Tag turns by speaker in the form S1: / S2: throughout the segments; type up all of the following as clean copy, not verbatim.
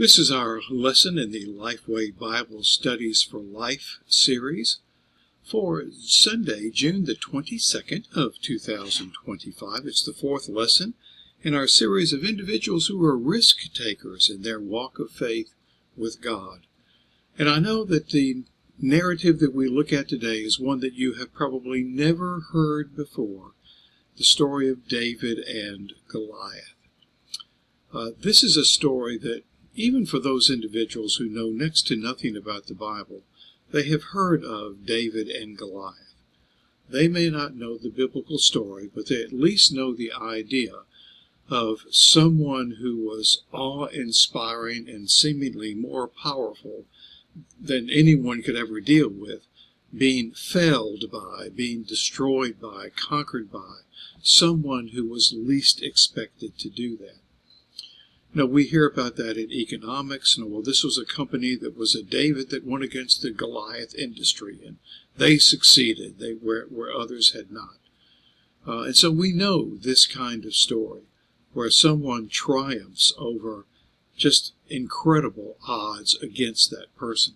S1: This is our lesson in the Lifeway Bible Studies for Life series for Sunday, June the 22nd of 2025. It's the fourth lesson in our series of individuals who are risk takers in their walk of faith with God. And I know that the narrative that we look at today is one that you have probably never heard before, the story of David and Goliath. This is a story that even for those individuals who know next to nothing about the Bible, they have heard of David and Goliath. They may not know the biblical story, but they at least know the idea of someone who was awe-inspiring and seemingly more powerful than anyone could ever deal with, being felled by, being destroyed by, conquered by someone who was least expected to do that. Now, we hear about that in economics. Well, this was a company that was a David that went against the Goliath industry, and they succeeded where others had not. And so we know this kind of story, where someone triumphs over just incredible odds against that person.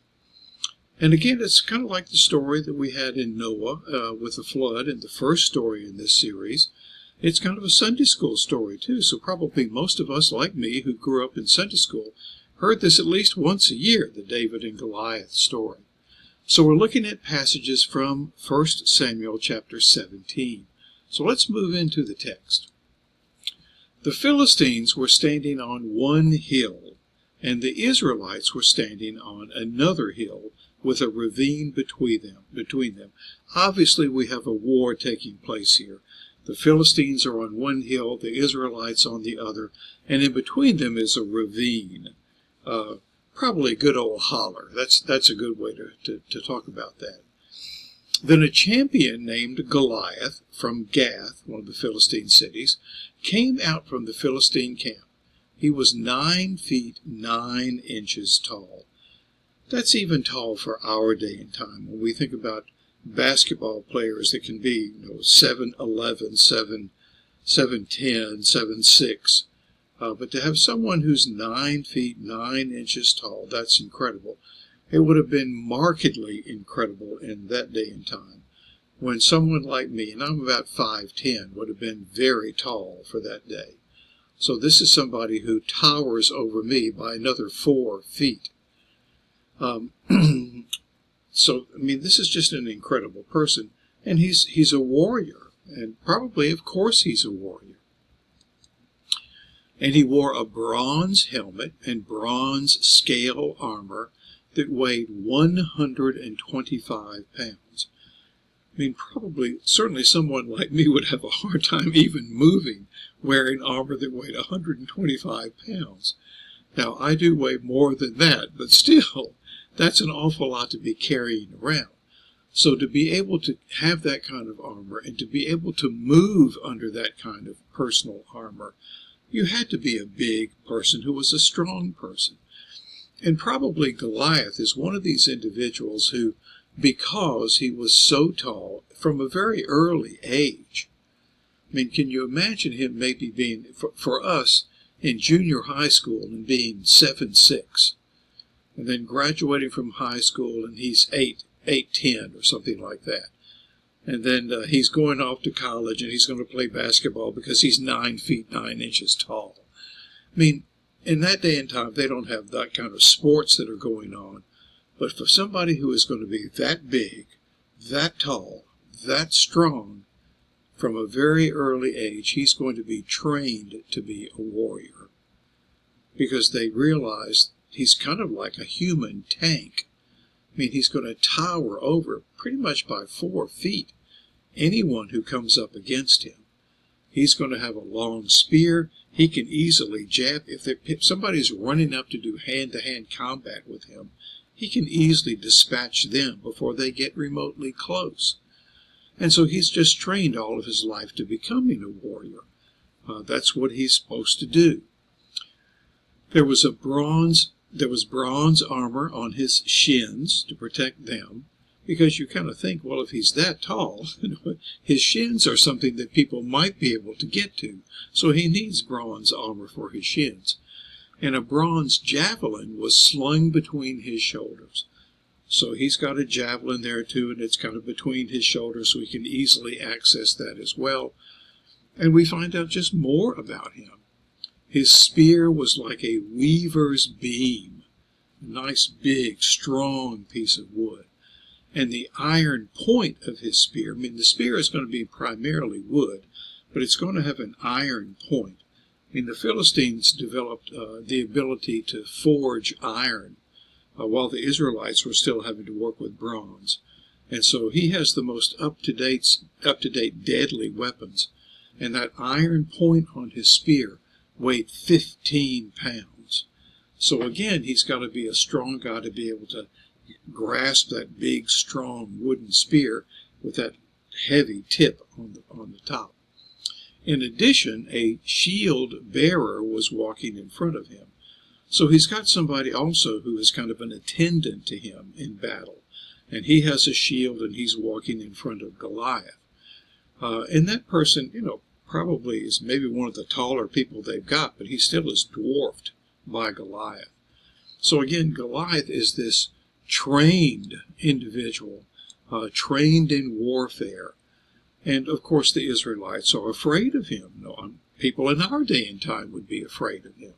S1: And again, it's kind of like the story that we had in Noah with the flood, and the first story in this series. It's kind of a Sunday school story, too, so probably most of us, like me, who grew up in Sunday school, heard this at least once a year, the David and Goliath story. So we're looking at passages from 1 Samuel chapter 17. So let's move into the text. The Philistines were standing on one hill, and the Israelites were standing on another hill with a ravine between them. Obviously, we have a war taking place here. The Philistines are on one hill, the Israelites on the other, and in between them is a ravine. Probably a good old holler. That's a good way to talk about that. Then a champion named Goliath from Gath, one of the Philistine cities, came out from the Philistine camp. He was 9 feet 9 inches tall. That's even tall for our day and time. When we think about basketball players that can be 7'11", 7'10", 7'6", but to have someone who's 9 feet 9 inches tall, that's incredible. It would have been markedly incredible in that day and time, when someone like me, and I'm about 5'10", would have been very tall for that day. So this is somebody who towers over me by another 4 feet. So, this is just an incredible person, and he's a warrior, and probably, of course, he's a warrior. And he wore a bronze helmet and bronze scale armor that weighed 125 pounds. Certainly someone like me would have a hard time even moving wearing armor that weighed 125 pounds. Now, I do weigh more than that, but still, that's an awful lot to be carrying around. So to be able to have that kind of armor and to be able to move under that kind of personal armor, you had to be a big person who was a strong person. And probably Goliath is one of these individuals who, because he was so tall from a very early age, can you imagine him maybe being, for us, in junior high school and being 7'6", and then graduating from high school and he's 8'10", or something like that. And then he's going off to college and he's going to play basketball because he's 9 feet 9 inches tall. In that day and time, they don't have that kind of sports that are going on. But for somebody who is going to be that big, that tall, that strong, from a very early age, he's going to be trained to be a warrior. Because they realize he's kind of like a human tank. He's going to tower over pretty much by 4 feet anyone who comes up against him. He's going to have a long spear. He can easily jab. If somebody's running up to do hand-to-hand combat with him, he can easily dispatch them before they get remotely close. And so he's just trained all of his life to becoming a warrior. That's what he's supposed to do. There was bronze armor on his shins to protect them, because you kind of think, well, if he's that tall, his shins are something that people might be able to get to, so he needs bronze armor for his shins. and a bronze javelin was slung between his shoulders. So he's got a javelin there too, and it's kind of between his shoulders, so he can easily access that as well. And we find out just more about him. His spear was like a weaver's beam, a nice big strong piece of wood. And the iron point of his spear, I mean, the spear is going to be primarily wood, but it's going to have an iron point. I mean, the Philistines developed the ability to forge iron while the Israelites were still having to work with bronze. And so he has the most up-to-date deadly weapons. And that iron point on his spear weighed 15 pounds. So again, he's got to be a strong guy to be able to grasp that big, strong wooden spear with that heavy tip on the top. In addition, a shield bearer was walking in front of him. So he's got somebody also who is kind of an attendant to him in battle. And he has a shield and he's walking in front of Goliath. And that person, probably is maybe one of the taller people they've got, but he still is dwarfed by Goliath. So again, Goliath is this trained individual, trained in warfare. And of course the Israelites are afraid of him. People in our day and time would be afraid of him.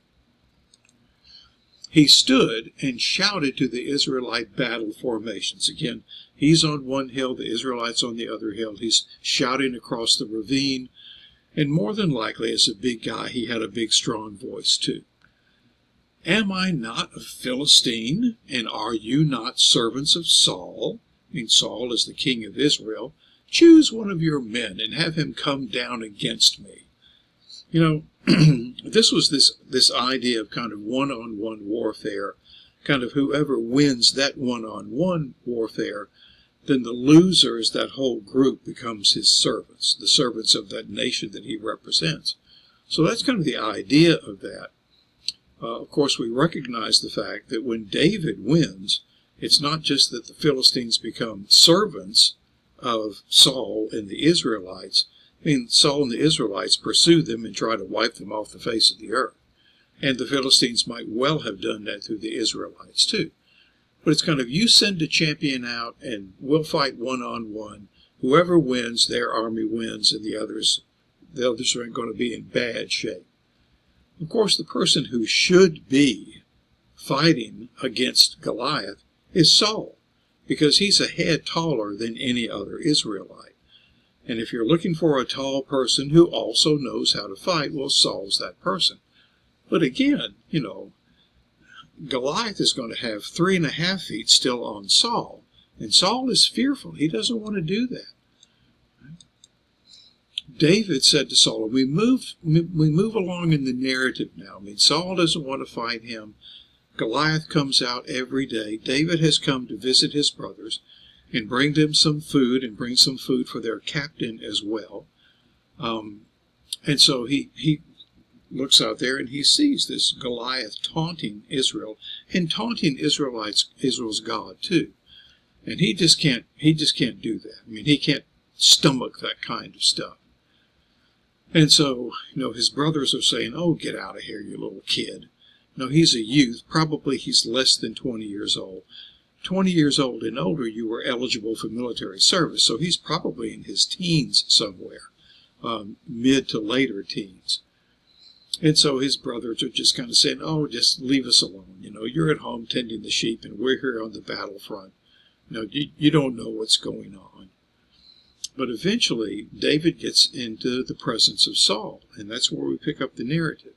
S1: He stood and shouted to the Israelite battle formations. Again, he's on one hill, the Israelites on the other hill. He's shouting across the ravine. And more than likely, as a big guy, he had a big, strong voice too. Am I not a Philistine, and are you not servants of Saul? I mean, Saul is the king of Israel. Choose one of your men and have him come down against me. This was this idea of kind of one-on-one warfare, kind of whoever wins that one-on-one warfare, then the losers, that whole group, becomes his servants, the servants of that nation that he represents. So that's kind of the idea of that. Of course, we recognize the fact that when David wins, it's not just that the Philistines become servants of Saul and the Israelites. I mean, Saul and the Israelites pursue them and try to wipe them off the face of the earth. And the Philistines might well have done that through the Israelites too. But it's kind of, you send a champion out and we'll fight one-on-one. Whoever wins, their army wins, and the others are going to be in bad shape. Of course, the person who should be fighting against Goliath is Saul, because he's a head taller than any other Israelite. And if you're looking for a tall person who also knows how to fight, well, Saul's that person. But again, Goliath is going to have 3.5 feet still on Saul, and Saul is fearful. He doesn't want to do that. David said to Saul, we move along in the narrative now. I mean, Saul doesn't want to fight him. Goliath comes out every day. David has come to visit his brothers and bring them some food, and bring some food for their captain as well. And so he looks out there and he sees this Goliath taunting Israel and taunting Israel's God too. And he just can't do that. I mean, he can't stomach that kind of stuff. And so, his brothers are saying, oh, get out of here, you little kid. He's a youth. Probably he's less than 20 years old. 20 years old and older, you were eligible for military service. So he's probably in his teens somewhere, mid to later teens. And so his brothers are just kind of saying, oh, just leave us alone. You're at home tending the sheep and we're here on the battlefront. You don't know what's going on. But eventually, David gets into the presence of Saul, and that's where we pick up the narrative.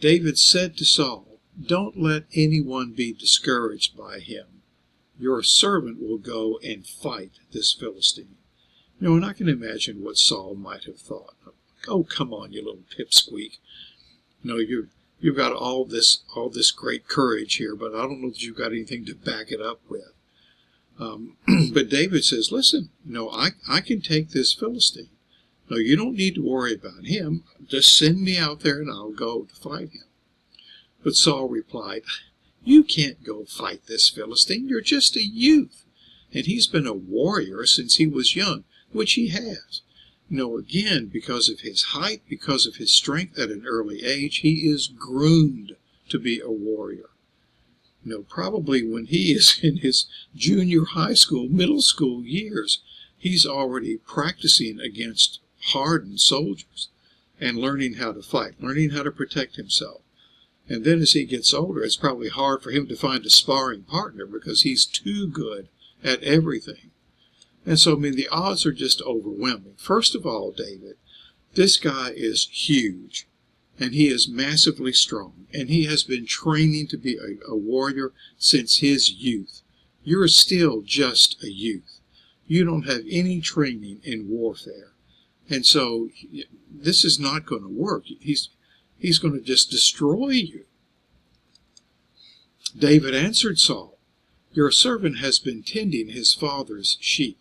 S1: David said to Saul, don't let anyone be discouraged by him. Your servant will go and fight this Philistine. And I can imagine what Saul might have thought. Oh, come on, you little pipsqueak. You've got all this great courage here, but I don't know that you've got anything to back it up with. But David says, listen, I can take this Philistine. No, you don't need to worry about him. Just send me out there and I'll go to fight him. But Saul replied, you can't go fight this Philistine. You're just a youth. And he's been a warrior since he was young, which he has. Again, because of his height, because of his strength at an early age, he is groomed to be a warrior. Probably when he is in his junior high school, middle school years, he's already practicing against hardened soldiers and learning how to fight, learning how to protect himself. And then as he gets older, it's probably hard for him to find a sparring partner because he's too good at everything. And so, the odds are just overwhelming. First of all, David, this guy is huge, and he is massively strong, and he has been training to be a warrior since his youth. You're still just a youth. You don't have any training in warfare. And so this is not going to work. He's going to just destroy you. David answered Saul, "Your servant has been tending his father's sheep.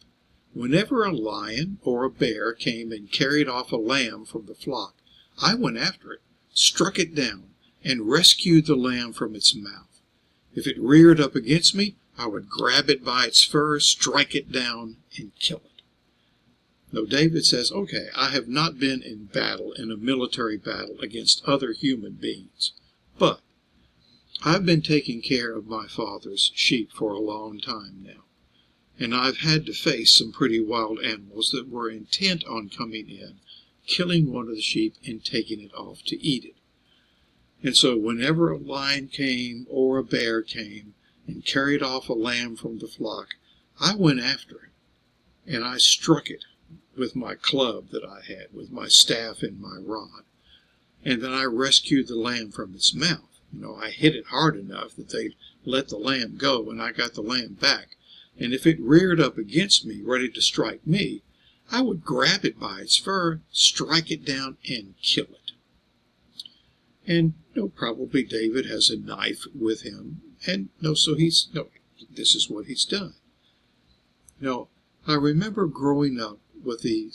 S1: Whenever a lion or a bear came and carried off a lamb from the flock, I went after it, struck it down, and rescued the lamb from its mouth. If it reared up against me, I would grab it by its fur, strike it down, and kill it." Now David says, okay, I have not been in battle, in a military battle against other human beings, but I've been taking care of my father's sheep for a long time now. And I've had to face some pretty wild animals that were intent on coming in, killing one of the sheep, and taking it off to eat it. And so whenever a lion came or a bear came and carried off a lamb from the flock, I went after it, and I struck it with my club that I had, with my staff and my rod. And then I rescued the lamb from its mouth. I hit it hard enough that they let the lamb go, and I got the lamb back. And if it reared up against me, ready to strike me, I would grab it by its fur, strike it down, and kill it. And probably David has a knife with him, and this is what he's done. I remember growing up with the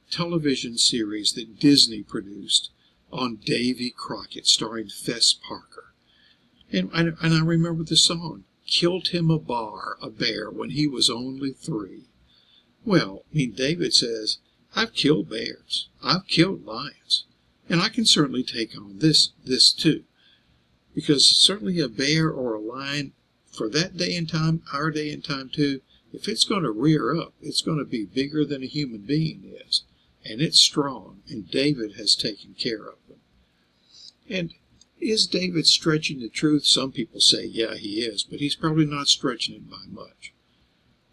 S1: television series that Disney produced on Davy Crockett, starring Fess Parker. And I remember the song, "Killed him a bear when he was only 3. Well, David says, I've killed bears, I've killed lions, and I can certainly take on this too. Because certainly a bear or a lion, for that day and time, our day and time too, if it's going to rear up, it's going to be bigger than a human being is. And it's strong, and David has taken care of them." And is David stretching the truth? Some people say, yeah, he is, but he's probably not stretching it by much.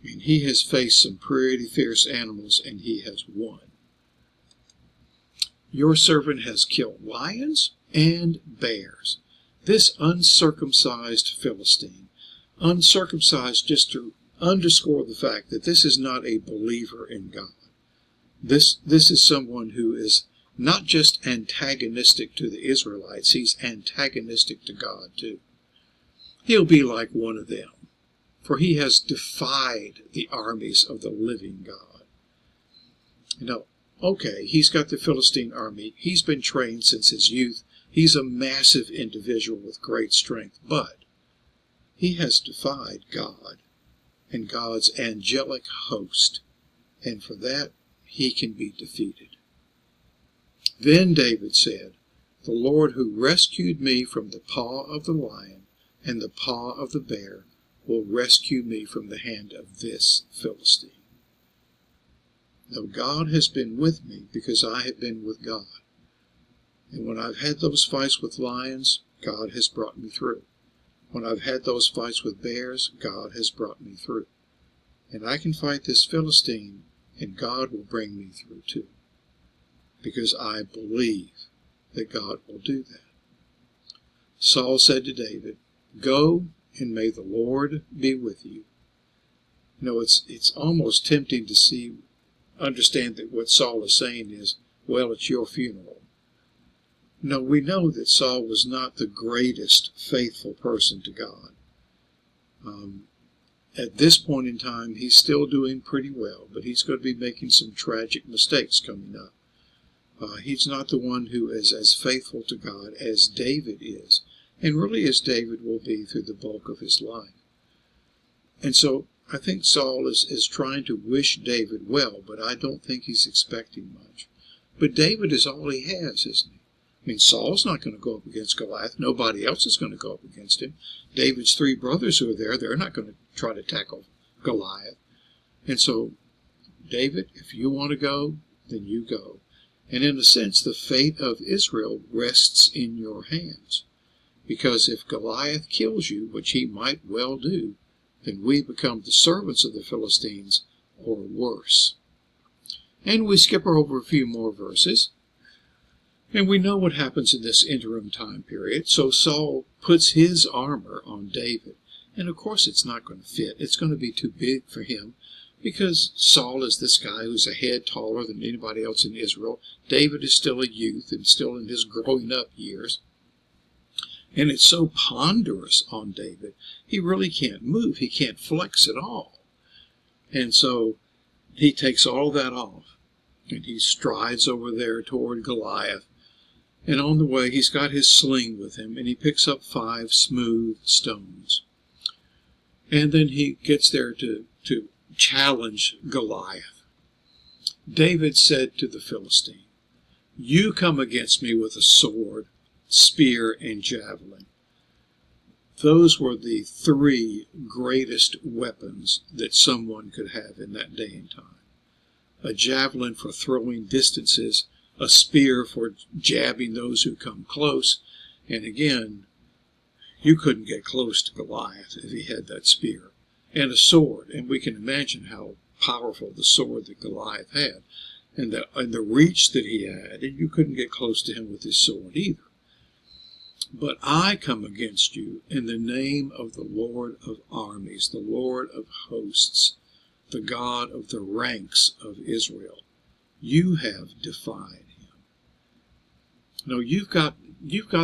S1: He has faced some pretty fierce animals, and he has won. "Your servant has killed lions and bears." This uncircumcised Philistine, uncircumcised just to underscore the fact that this is not a believer in God. This is someone who is not just antagonistic to the Israelites, he's antagonistic to God too. He'll be like one of them, for he has defied the armies of the living God. Okay, he's got the Philistine army. He's been trained since his youth. He's a massive individual with great strength, but he has defied God and God's angelic host, and for that he can be defeated. Then David said, "The Lord who rescued me from the paw of the lion and the paw of the bear will rescue me from the hand of this Philistine." Now God has been with me because I have been with God. And when I've had those fights with lions, God has brought me through. When I've had those fights with bears, God has brought me through. And I can fight this Philistine, and God will bring me through too. Because I believe that God will do that. Saul said to David, "Go, and may the Lord be with you." It's almost tempting to understand that what Saul is saying is, well, it's your funeral. No, we know that Saul was not the greatest faithful person to God. At this point in time, he's still doing pretty well, but he's going to be making some tragic mistakes coming up. He's not the one who is as faithful to God as David is, and really as David will be through the bulk of his life. And so I think Saul is trying to wish David well, but I don't think he's expecting much. But David is all he has, isn't he? I mean, Saul's not going to go up against Goliath. Nobody else is going to go up against him. David's 3 brothers who are there, they're not going to try to tackle Goliath. And so, David, if you want to go, then you go. And in a sense, the fate of Israel rests in your hands. Because if Goliath kills you, which he might well do, then we become the servants of the Philistines, or worse. And we skip over a few more verses. And we know what happens in this interim time period. So Saul puts his armor on David. And of course it's not going to fit. It's going to be too big for him. Because Saul is this guy who's a head taller than anybody else in Israel. David is still a youth and still in his growing up years. And it's so ponderous on David, he really can't move. He can't flex at all. And so he takes all that off. And he strides over there toward Goliath. And on the way, he's got his sling with him, and he picks up 5 smooth stones. And then he gets there to challenge Goliath. David said to the Philistine, "You come against me with a sword, spear, and javelin." Those were the 3 greatest weapons that someone could have in that day and time. A javelin for throwing distances, a spear for jabbing those who come close, and again, you couldn't get close to Goliath if he had that spear, and a sword, and we can imagine how powerful the sword that Goliath had, and the reach that he had, and you couldn't get close to him with his sword either. But I come against you in the name of the Lord of armies, the Lord of hosts, the God of the ranks of Israel. You have defied him. No, you've got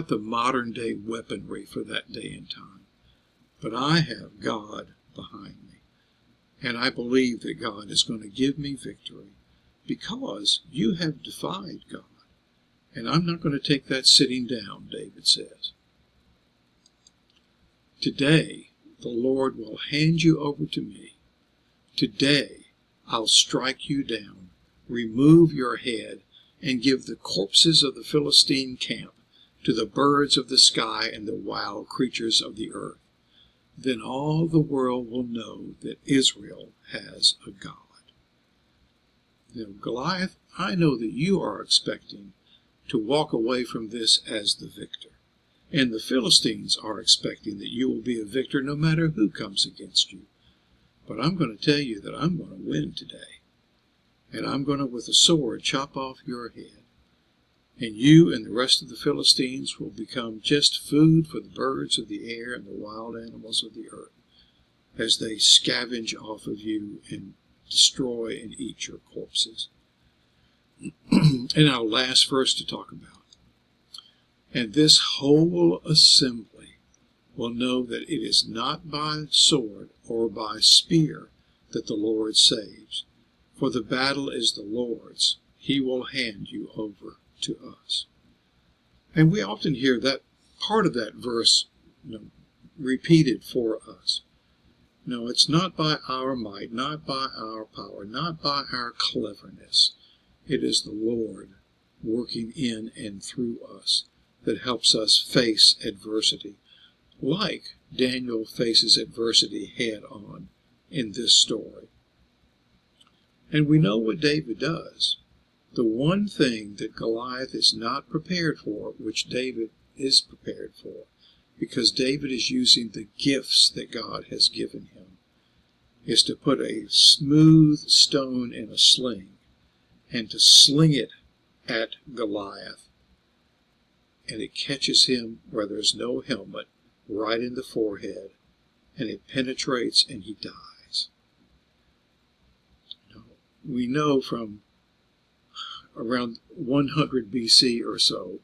S1: the modern day weaponry for that day and time. But I have God behind me. And I believe that God is going to give me victory because you have defied God. And I'm not going to take that sitting down, David says. Today, the Lord will hand you over to me. Today, I'll strike you down, remove your head, and give the corpses of the Philistine camp to the birds of the sky and the wild creatures of the earth. Then all the world will know that Israel has a God. Now, Goliath, I know that you are expecting to walk away from this as the victor. And the Philistines are expecting that you will be a victor no matter who comes against you. But I'm going to tell you that I'm going to win today. And I'm going to, with a sword, chop off your head. And you and the rest of the Philistines will become just food for the birds of the air and the wild animals of the earth, as they scavenge off of you and destroy and eat your corpses. And our last verse to talk about. And this whole assembly will know that it is not by sword or by spear that the Lord saves, for the battle is the Lord's. He will hand you over to us. And we often hear that part of that verse repeated for us. No, it's not by our might, not by our power, not by our cleverness. It is the Lord working in and through us that helps us face adversity, like Daniel faces adversity head on in this story. And we know what David does. The one thing that Goliath is not prepared for, which David is prepared for, because David is using the gifts that God has given him, is to put a smooth stone in a sling and to sling it at Goliath. And it catches him where there's no helmet, right in the forehead, and it penetrates and he dies. We know from around 100 BC or so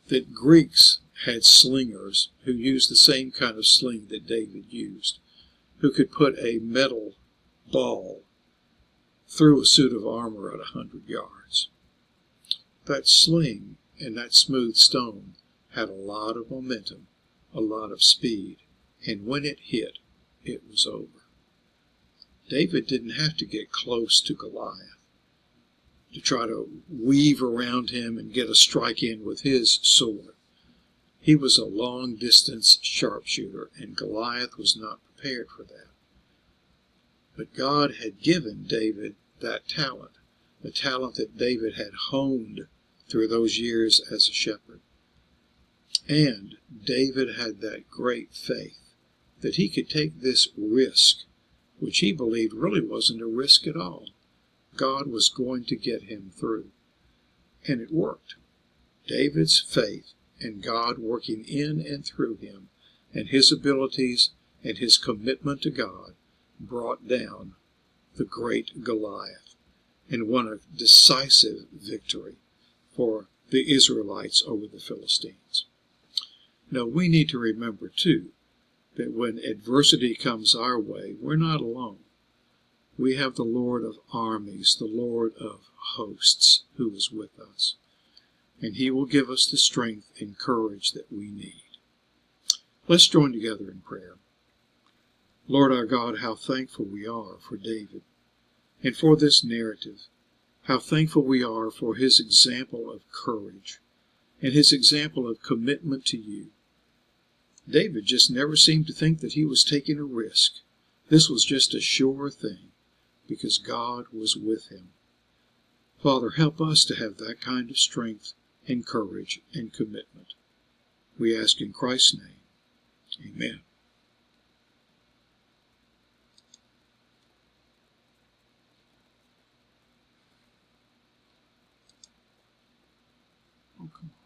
S1: that Greeks had slingers who used the same kind of sling that David used, who could put a metal ball through a suit of armor at 100 yards. That sling and that smooth stone had a lot of momentum, a lot of speed, and when it hit, it was over. David didn't have to get close to Goliath. to try to weave around him and get a strike in with his sword. He was a long-distance sharpshooter, and Goliath was not prepared for that. But God had given David that talent, the talent that David had honed through those years as a shepherd. And David had that great faith that he could take this risk, which he believed really wasn't a risk at all. God was going to get him through. And it worked. David's faith and God working in and through him, and his abilities and his commitment to God, brought down the great Goliath and won a decisive victory for the Israelites over the Philistines. Now, we need to remember, too, that when adversity comes our way, we're not alone. We have the Lord of armies, the Lord of hosts, who is with us, and he will give us the strength and courage that we need. Let's join together in prayer. Lord our God, how thankful we are for David and for this narrative. How thankful we are for his example of courage and his example of commitment to you. David just never seemed to think that he was taking a risk. This was just a sure thing because God was with him. Father, help us to have that kind of strength and courage and commitment. We ask in Christ's name. Amen. Oh, come on.